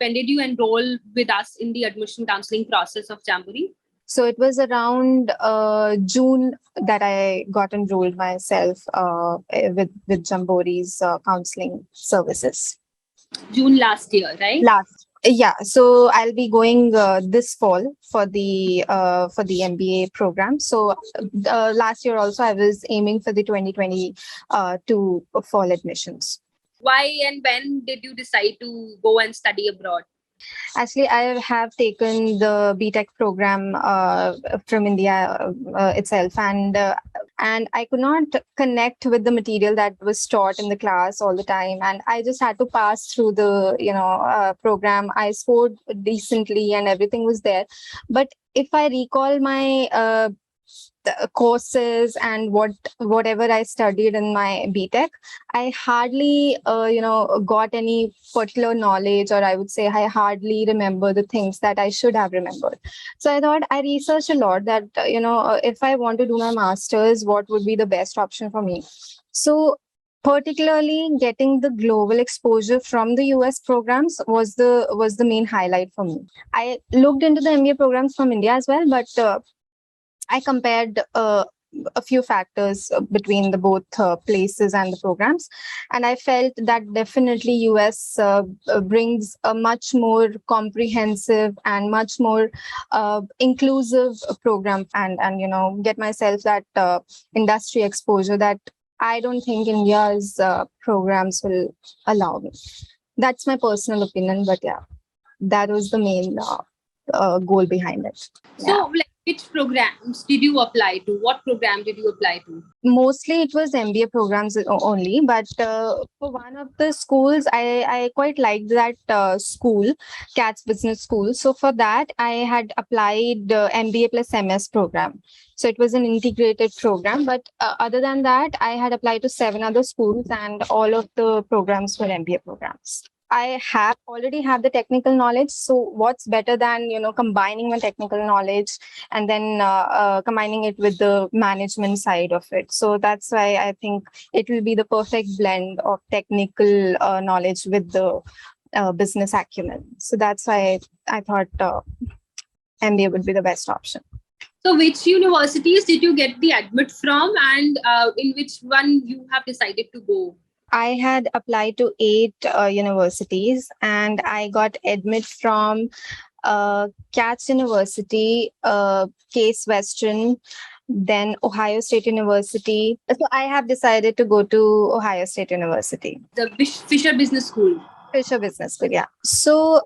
when did you enroll with us in the admission counseling process of Jamboree? So it was around June that I got enrolled myself with Jamboree's counseling services. June last year, right? Yeah. So I'll be going this fall for the MBA program. So last year also I was aiming for the 2022 fall admissions. Why and when did you decide to go and study abroad? Actually, I have taken the BTech program from India itself, and I could not connect with the material that was taught in the class all the time, and I just had to pass through the program. I scored decently, and everything was there. But if I recall my the courses and whatever I studied in my BTech, I hardly got any particular knowledge, or I would say I hardly remember the things that I should have remembered. So I thought, I researched a lot that if I want to do my master's, what would be the best option for me. So particularly getting the global exposure from the US programs was the main highlight for me. I looked into the MBA programs from India as well, but I compared a few factors between the both places and the programs, and I felt that definitely US brings a much more comprehensive and much more inclusive program, and get myself that industry exposure that I don't think India's programs will allow me. That's my personal opinion, but yeah, that was the main goal behind it. So, which programs did you apply to? What program did you apply to? Mostly it was MBA programs only, but for one of the schools, I quite liked that school, CATS Business School. So for that, I had applied MBA plus MS program. So it was an integrated program. But other than that, I had applied to 7 other schools, and all of the programs were MBA programs. I already have the technical knowledge. So what's better than, combining my technical knowledge and then combining it with the management side of it. So that's why I think it will be the perfect blend of technical knowledge with the business acumen. So that's why I thought MBA would be the best option. So which universities did you get the admit from, and in which one you have decided to go? I had applied to 8 universities, and I got admit from CATS University, Case Western, then Ohio State University. So I have decided to go to Ohio State University. The Fisher Business School. Fisher Business School, yeah. So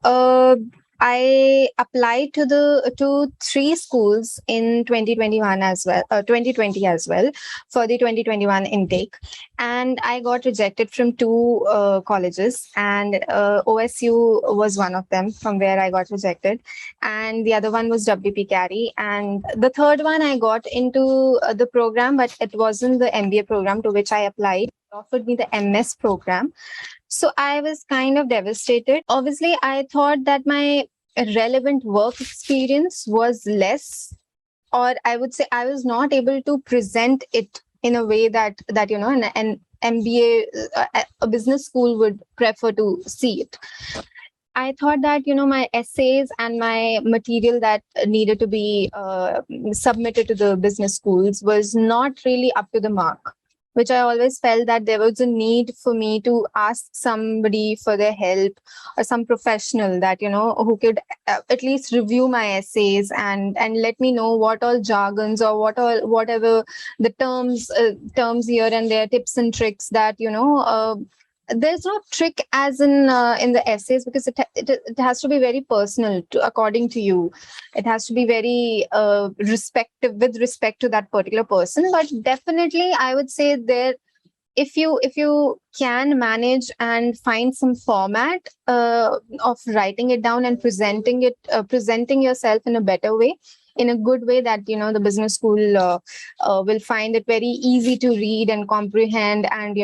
I applied to 3 schools in 2021 as well, 2020 as well, for the 2021 intake, and I got rejected from 2 colleges, and OSU was one of them from where I got rejected, and the other one was WP Carey, and the third one I got into the program, but it wasn't the MBA program to which I applied. It offered me the MS program. So I was kind of devastated. Obviously, I thought that my relevant work experience was less, or I would say I was not able to present it in a way that an MBA, a business school would prefer to see it. I thought that, my essays and my material that needed to be submitted to the business schools was not really up to the mark, which I always felt that there was a need for me to ask somebody for their help, or some professional that, who could at least review my essays and let me know what all jargons or whatever the terms here and there, tips and tricks that, there's no trick as in the essays, because it has to be very personal according to you. It has to be very respective with respect to that particular person. But definitely I would say there, if you can manage and find some format of writing it down and presenting yourself in a better way, in a good way, that the business school will find it very easy to read and comprehend, and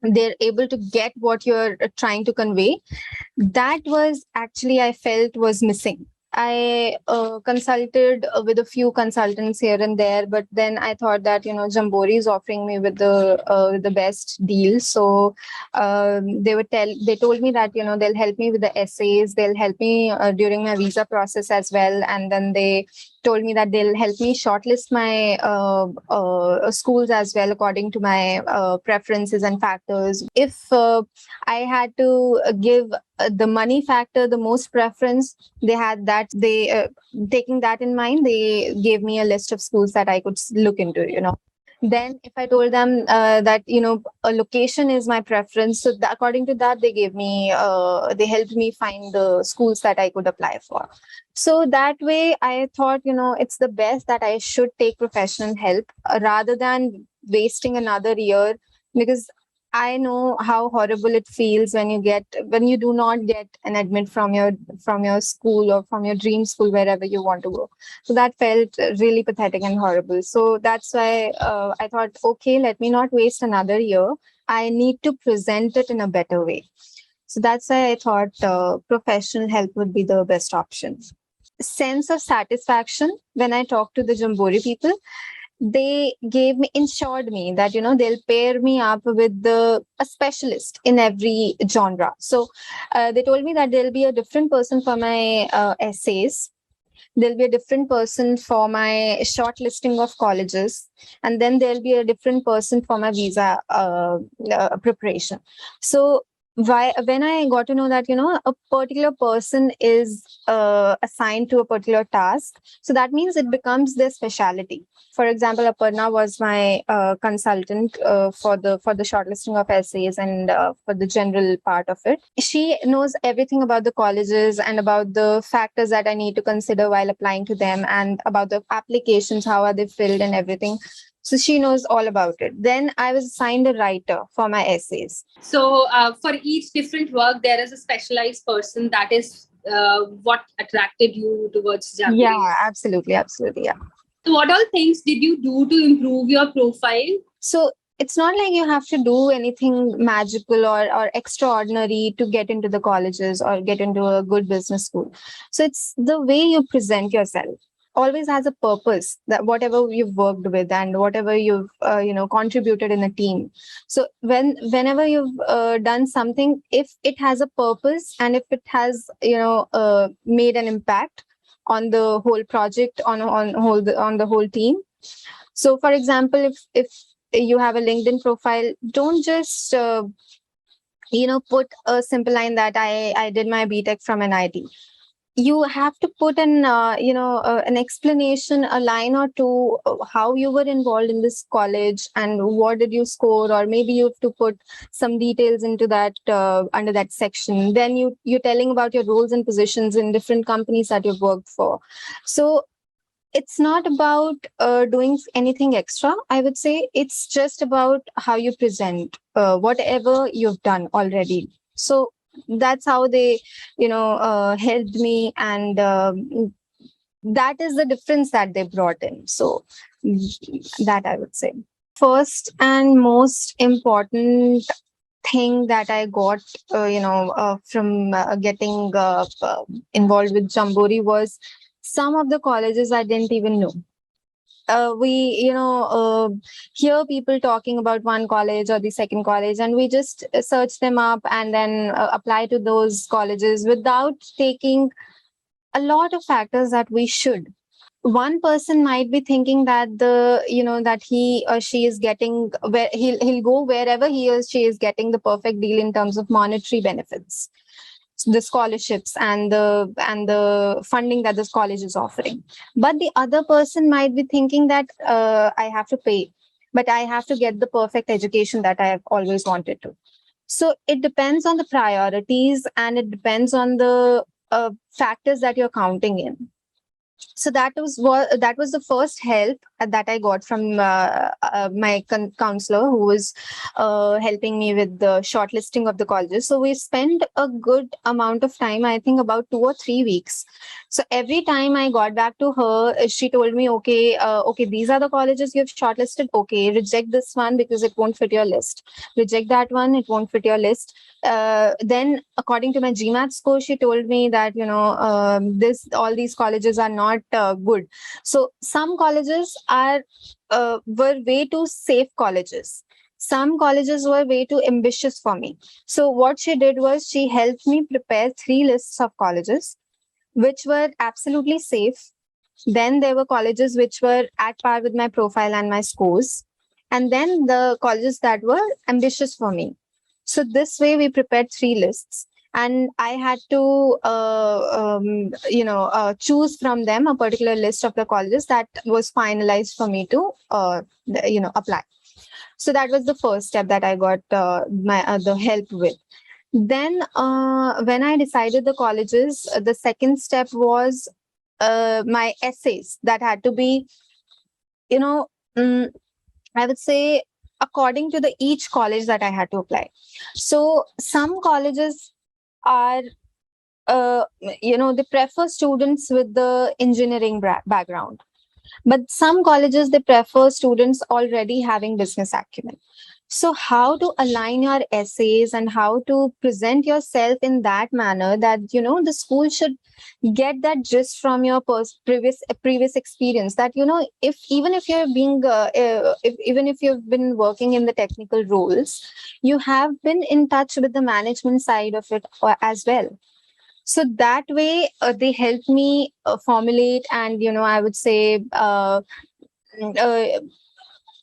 they're able to get what you're trying to convey. That was actually, I felt, was missing I consulted with a few consultants here and there, but then I thought that Jamboree is offering me with the best deal. So they told me that they'll help me with the essays, they'll help me during my visa process as well, and then they told me that they'll help me shortlist my schools as well according to my preferences and factors. If I had to give the money factor the most preference, they had that. They taking that in mind, they gave me a list of schools that I could look into. Then if I told them that a location is my preference, so according to that they helped me find the schools that I could apply for. So that way I thought it's the best that I should take professional help rather than wasting another year, because I know how horrible it feels when you do not get an admit from your school or from your dream school, wherever you want to go. So that felt really pathetic and horrible. So that's why I thought, okay, let me not waste another year. I need to present it in a better way. So that's why I thought professional help would be the best option. Sense of satisfaction when I talk to the Jamboree people, they ensured me that they'll pair me up with a specialist in every genre. So they told me that there'll be a different person for my essays, there'll be a different person for my shortlisting of colleges, and then there'll be a different person for my visa preparation. So when I got to know that a particular person is assigned to a particular task, so that means it becomes their specialty. For example, Aparna was my consultant for the shortlisting of essays and for the general part of it. She knows everything about the colleges and about the factors that I need to consider while applying to them, and about the applications, how are they filled and everything. So she knows all about it. Then I was assigned a writer for my essays. So for each different work, there is a specialized person. That is what attracted you towards Jamboree. Yeah, absolutely. Yeah. So what all things did you do to improve your profile? So it's not like you have to do anything magical or extraordinary to get into the colleges or get into a good business school. So it's the way you present yourself always has a purpose, that whatever you've worked with and whatever you've contributed in a team. So whenever you've done something, if it has a purpose and if it has made an impact on the whole project, on the whole team. So for example, if you have a LinkedIn profile, don't just put a simple line that I did my BTech from an IT. You have to put an explanation, a line or two, how you were involved in this college and what did you score, or maybe you have to put some details into that under that section. Then you're telling about your roles and positions in different companies that you've worked for. So it's not about doing anything extra. I would say it's just about how you present whatever you've done already. So that's how they helped me, and that is the difference that they brought in. So that I would say first and most important thing that I got from getting involved with Jamboree was some of the colleges I didn't even know. We hear people talking about one college or the second college, and we just search them up and then apply to those colleges without taking a lot of factors that we should. One person might be thinking that that he or she is getting where he'll go wherever he or she is getting the perfect deal in terms of monetary benefits, the scholarships and the funding that this college is offering. But the other person might be thinking that I have to pay, but I have to get the perfect education that I have always wanted to. So it depends on the priorities, and it depends on the factors that you're counting in. So that was the first help that I got from my counselor, who was helping me with the shortlisting of the colleges. So we spent a good amount of time, I think about 2 or 3 weeks. So every time I got back to her, she told me, okay, okay, these are the colleges you've shortlisted. Okay, reject this one because it won't fit your list. Reject that one, it won't fit your list. Then according to my GMAT score, she told me that, this all these colleges are not good. So some colleges were way too safe colleges. Some colleges were way too ambitious for me. So what she did was she helped me prepare 3 lists of colleges which were absolutely safe. Then there were colleges which were at par with my profile and my scores. And then the colleges that were ambitious for me. So this way we prepared 3 lists. And I had to, choose from them a particular list of the colleges that was finalized for me to, apply. So that was the first step that I got the help with. Then, when I decided the colleges, the second step was my essays that had to be, you know, mm, I would say according to the each college that I had to apply. So some colleges are, they prefer students with the engineering background, but some colleges they prefer students already having business acumen. So how to align your essays and how to present yourself in that manner that the school should get that gist from your previous experience, that if even if you're being even if you've been working in the technical roles, you have been in touch with the management side of it as well. So that way they helped me formulate and I would say mm, uh,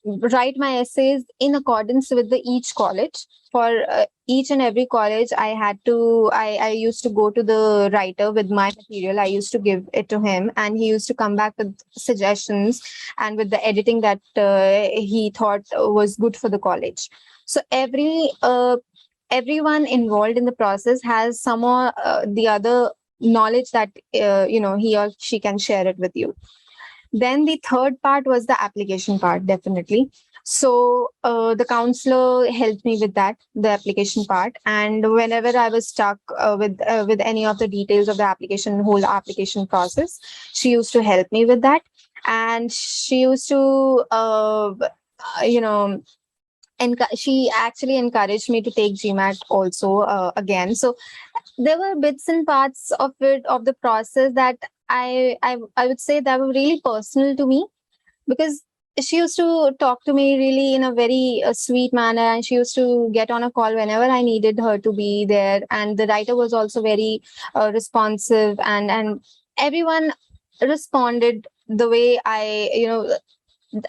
write my essays in accordance with the each college. For each and every college, I used to go to the writer with my material. I used to give it to him, and he used to come back with suggestions and with the editing that he thought was good for the college. So everyone involved in the process has some or the other knowledge that he or she can share it with you. Then the third part was the application part, definitely. So the counselor helped me with that, the application part. And whenever I was stuck with any of the details of the application, whole application process, she used to help me with that. And she used to, you know, she actually encouraged me to take GMAT also again. So there were bits and parts of it, of the process, that I would say that were really personal to me, because she used to talk to me really in a very sweet manner, and she used to get on a call whenever I needed her to be there. And the writer was also very responsive, and everyone responded the way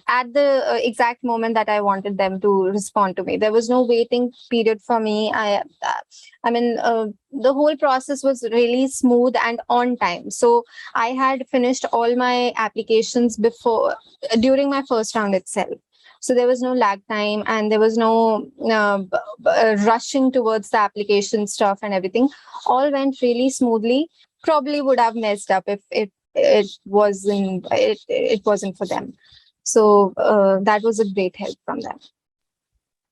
at the exact moment that I wanted them to respond to me. There was no waiting period for me. The whole process was really smooth and on time. So I had finished all my applications during my first round itself. So there was no lag time, and there was no rushing towards the application stuff and everything. All went really smoothly. Probably would have messed up if it wasn't for them. So that was a great help from them.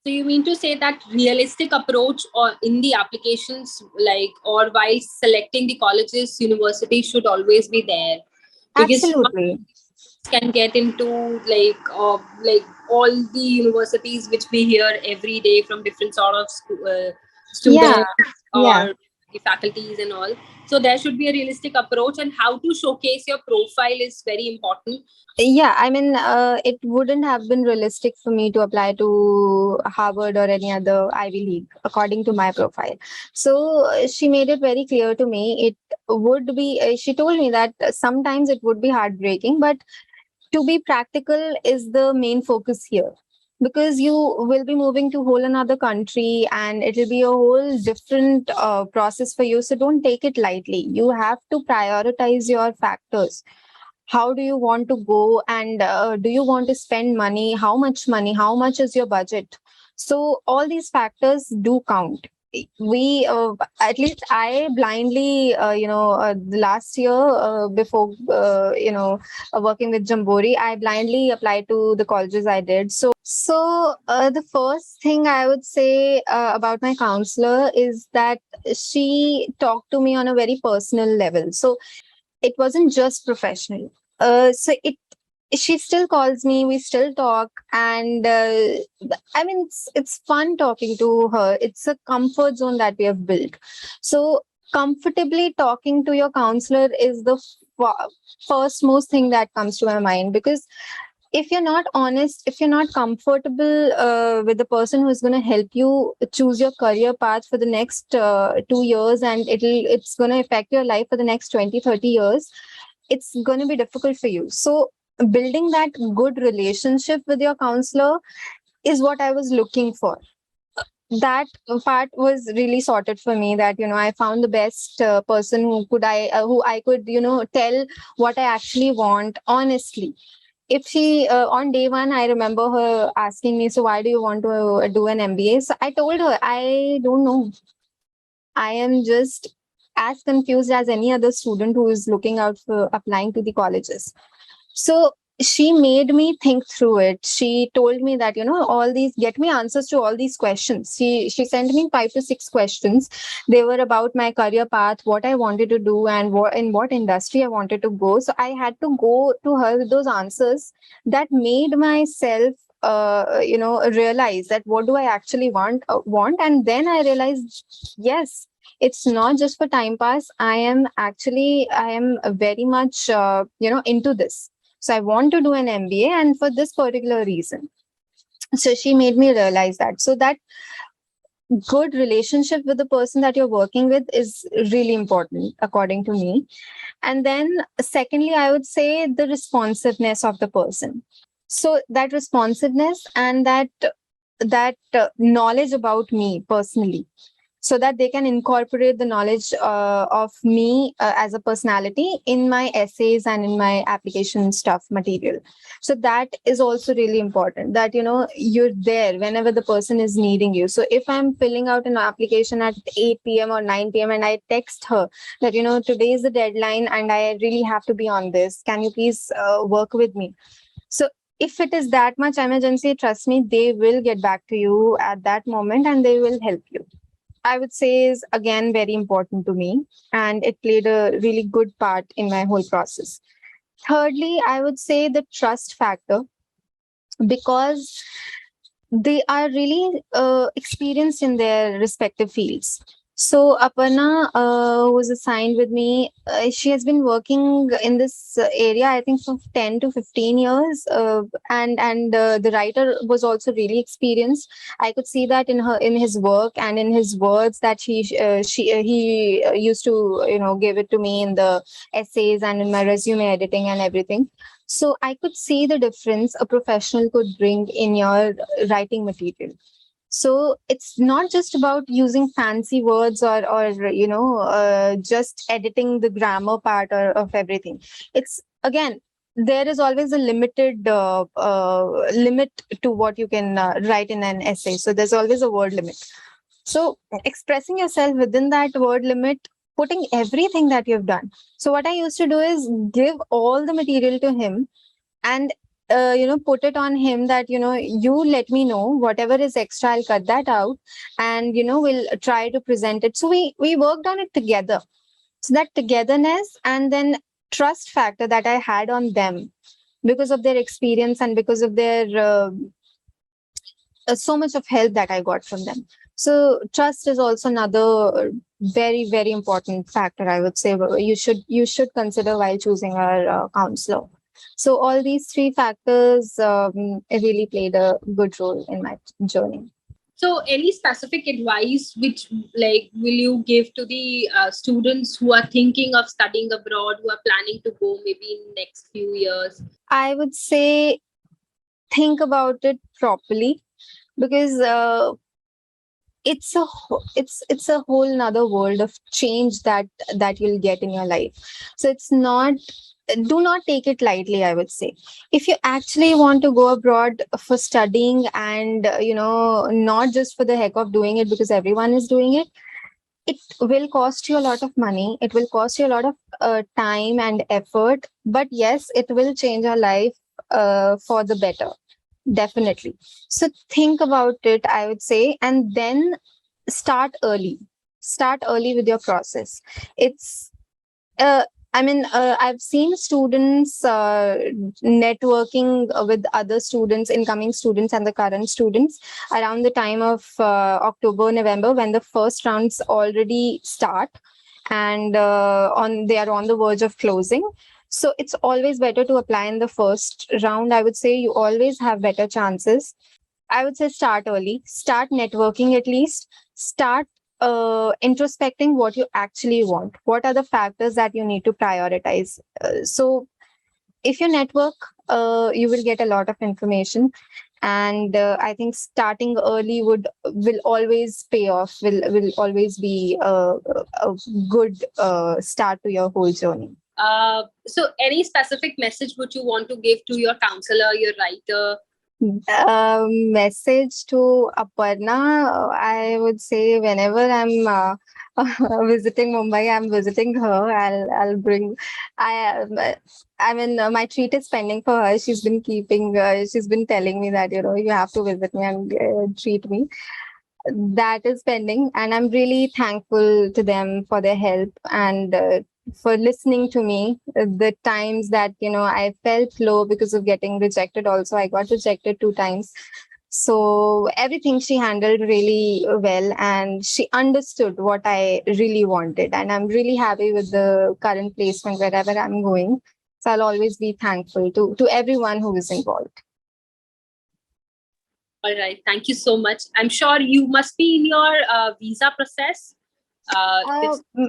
So you mean to say that realistic approach or in the applications, like, or while selecting the colleges, universities should always be there, because Absolutely. can get into like all the universities which we hear every day from different sort of Yeah. students Yeah. or the faculties and all. So there should be a realistic approach, and how to showcase your profile is very important. Yeah, it wouldn't have been realistic for me to apply to Harvard or any other Ivy League according to my profile. So she made it very clear to me. It would be, she told me that sometimes it would be heartbreaking, but to be practical is the main focus here, because you will be moving to whole another country, and it will be a whole different process for you. So don't take it lightly. You have to prioritize your factors. How do you want to go, and do you want to spend money? How much money? How much is your budget? So all these factors do count. we at least I blindly the last year before working with Jamboree, I blindly applied to the colleges I did. So the first thing I would say about my counselor is that she talked to me on a very personal level. So it wasn't just professional. So it she still calls me, we still talk, and I mean it's fun talking to her. It's a comfort zone that we have built. So comfortably talking to your counselor is the first most thing that comes to my mind, because if you're not honest, if you're not comfortable with the person who's going to help you choose your career path for the next 2 years, and it's going to affect your life for the next 20-30 years, it's going to be difficult for you. So building that good relationship with your counselor is what I was looking for. That part was really sorted for me, that I found the best person who I could tell what I actually want honestly. If she on day one, I remember her asking me, so why do you want to do an MBA? So I told her, I don't know, I am just as confused as any other student who is looking out for applying to the colleges. So she made me think through it. She told me that, all these, get me answers to all these questions. She sent me 5 to 6 questions. They were about my career path, what I wanted to do, and in what industry I wanted to go. So I had to go to her with those answers. That made myself realize that what do I actually want. And then I realized, yes, it's not just for time pass. I am very much into this. So I want to do an MBA, and for this particular reason. So she made me realize that. So that good relationship with the person that you're working with is really important, according to me. And then secondly, I would say the responsiveness of the person. So that responsiveness and that knowledge about me personally, so that they can incorporate the knowledge of me as a personality in my essays and in my application stuff material. So that is also really important, that you're there whenever the person is needing you. So if I'm filling out an application at 8 p.m. or 9 p.m. and I text her that today is the deadline and I really have to be on this, can you please work with me? So if it is that much emergency, trust me, they will get back to you at that moment and they will help you. I would say is again very important to me, and it played a really good part in my whole process. Thirdly, I would say the trust factor, because they are really experienced in their respective fields. So Aparna, who was assigned with me, she has been working in this area, I think, for 10 to 15 years. And the writer was also really experienced. I could see that in his work and in his words, that he used to give it to me in the essays and in my resume editing and everything. So I could see the difference a professional could bring in your writing material. So it's not just about using fancy words or just editing the grammar part of everything. It's again, there is always a limited limit to what you can write in an essay. So there's always a word limit. So expressing yourself within that word limit, putting everything that you've done. So what I used to do is give all the material to him, and put it on him that you let me know whatever is extra, I'll cut that out, and we'll try to present it. So we worked on it together. So that togetherness and then trust factor that I had on them, because of their experience and because of their so much of help that I got from them. So trust is also another very, very important factor, I would say, you should consider while choosing our counselor. So all these three factors really played a good role in my journey. So any specific advice which will you give to the students who are thinking of studying abroad, who are planning to go maybe in next few years? I would say think about it properly, because it's a whole nother world of change that you'll get in your life. So it's not do not take it lightly, I would say. If you actually want to go abroad for studying and, not just for the heck of doing it because everyone is doing it will cost you a lot of money. It will cost you a lot of time and effort. But yes, it will change your life for the better. Definitely. So think about it, I would say, and then start early. Start early with your process. It's uh, I've seen students networking with other students, incoming students, and the current students around the time of October, November, when the first rounds already start, and they are on the verge of closing. So it's always better to apply in the first round. I would say you always have better chances. I would say start early, start networking at least, start introspecting what you actually want. What are the factors that you need to prioritize? So if you network, you will get a lot of information. And I think starting early will always pay off, will always be a good start to your whole journey. So any specific message would you want to give to your counselor, your writer? Message to Aparna, I would say whenever I'm visiting Mumbai, I'm visiting her. I'll bring. I my treat is pending for her. She's been she's been telling me that you have to visit me and treat me. That is pending, and I'm really thankful to them for their help and for listening to me. The times that I felt low because of getting rejected, also I got rejected 2 times. So everything she handled really well, and she understood what I really wanted, and I'm really happy with the current placement wherever I'm going. So I'll always be thankful to everyone who is involved. All right. Thank you so much. I'm sure you must be in your visa process.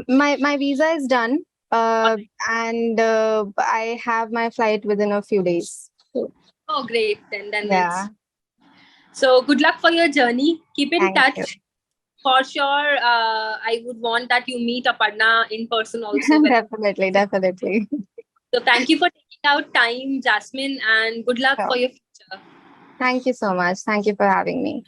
My visa is done, and I have my flight within a few days. Oh, great. Then Yeah. So good luck for your journey. Keep in Thank touch. you. For sure, I would want that you meet Aparna in person also. Definitely. So thank you for taking out time, Jasmin, and good luck Sure. for your future. Thank you so much. Thank you for having me.